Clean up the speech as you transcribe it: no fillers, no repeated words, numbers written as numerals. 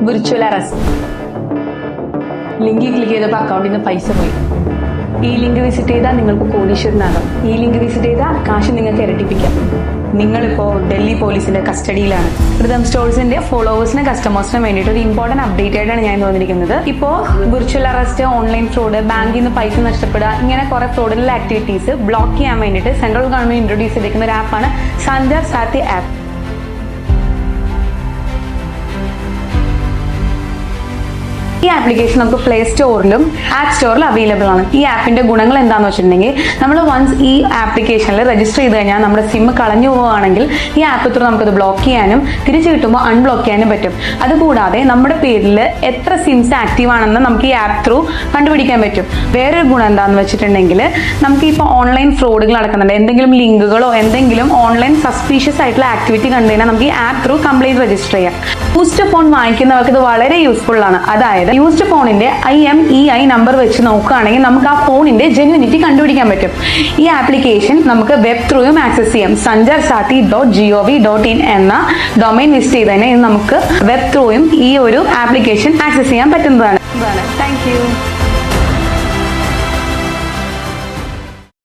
Virtual arrest. ലിങ്കിൽ click ചെയ്തപ്പോൾ അക്കൗണ്ടിൽ നിന്ന് പൈസ പോയി. ഈ ലിങ്ക് വിസിറ്റ് ചെയ്താൽ നിങ്ങൾക്ക് കോടീശ്വരനാകാം. ഈ ലിങ്ക് വിസിറ്റ് ചെയ്താൽ കാശ് നിങ്ങൾക്ക് ഇരട്ടിപ്പിക്കാം. നിങ്ങളിപ്പോൾ ഡൽഹി പോലീസിന്റെ കസ്റ്റഡിയിലാണ്. റിതം സ്റ്റോഴ്സിന്റെ ഫോളോവേഴ്സിന് കസ്റ്റമേഴ്സിന് വേണ്ടിയിട്ട് ഒരു ഇമ്പോർട്ടന്റ് അപ്ഡേറ്റ് ആയിട്ടാണ് ഞാൻ തോന്നിയിരിക്കുന്നത്. ഇപ്പോൾ വിർച്വൽ അറസ്റ്റ്, ഓൺലൈൻ ഫ്രോഡ്, ബാങ്കിൽ നിന്ന് പൈസ നഷ്ടപ്പെടുക, ഇങ്ങനെ കുറെ ഫ്രോഡിലുള്ള ആക്ടിവിറ്റീസ് ബ്ലോക്ക് ചെയ്യാൻ വേണ്ടിയിട്ട് സെൻട്രൽ ഗവൺമെന്റ് ഇൻട്രൊഡ്യൂസ് ചെയ്തിരിക്കുന്ന ഒരു ആപ്പാണ് സഞ്ചാർ സാത്തി ആപ്പ്. ഈ ആപ്ലിക്കേഷൻ നമുക്ക് പ്ലേ സ്റ്റോറിലും ആപ്പ് സ്റ്റോറിലും അവൈലബിൾ ആണ്. ഈ ആപ്പിന്റെ ഗുണങ്ങൾ എന്താണെന്ന് വെച്ചിട്ടുണ്ടെങ്കിൽ, നമ്മൾ വൺസ് ഈ ആപ്ലിക്കേഷനിൽ രജിസ്റ്റർ ചെയ്ത് കഴിഞ്ഞാൽ നമ്മുടെ സിം കളഞ്ഞു പോവുകയാണെങ്കിൽ ഈ ആപ്പ് ത്രൂ നമുക്കത് ബ്ലോക്ക് ചെയ്യാനും തിരിച്ചു കിട്ടുമ്പോൾ അൺബ്ലോക്ക് ചെയ്യാനും പറ്റും. അതുകൂടാതെ നമ്മുടെ പേരിൽ എത്ര സിംസ് ആക്റ്റീവ് ആണെന്ന് നമുക്ക് ഈ ആപ്പ് ത്രൂ കണ്ടുപിടിക്കാൻ പറ്റും. വേറൊരു ഗുണം എന്താണെന്ന് വെച്ചിട്ടുണ്ടെങ്കിൽ, നമുക്ക് ഇപ്പോൾ ഓൺലൈൻ ഫ്രോഡുകൾ നടക്കുന്നുണ്ട്, എന്തെങ്കിലും ലിങ്കുകളോ എന്തെങ്കിലും ഓൺലൈൻ സസ്പീഷ്യസ് ആയിട്ടുള്ള ആക്ടിവിറ്റി കണ്ടു കഴിഞ്ഞാൽ നമുക്ക് ഈ ആപ്പ് ത്രൂ കംപ്ലീറ്റ് രജിസ്റ്റർ ചെയ്യാം. യൂസ്ഡ് ഫോൺ വാങ്ങിക്കുന്നവർക്ക് ഇത് വളരെ യൂസ്ഫുൾ ആണ്. അതായത് യൂസ്ഡ് ഫോണിന്റെ IMEI നമ്പർ വെച്ച് നോക്കുകയാണെങ്കിൽ നമുക്ക് ആ ഫോണിന്റെ ജെന്യൂനിറ്റി കണ്ടുപിടിക്കാൻ പറ്റും. ഈ ആപ്ലിക്കേഷൻ നമുക്ക് വെബ് ത്രൂയും ആക്സസ് ചെയ്യാം. sanjarsati.gov.in എന്ന ഡൊമൈൻ വിസിറ്റ് ചെയ്ത് തന്നെ നമുക്ക് വെബ് ത്രൂയും ഈ ഒരു ആപ്ലിക്കേഷൻ ആക്സസ് ചെയ്യാൻ പറ്റുന്നതാണ്. Thank you.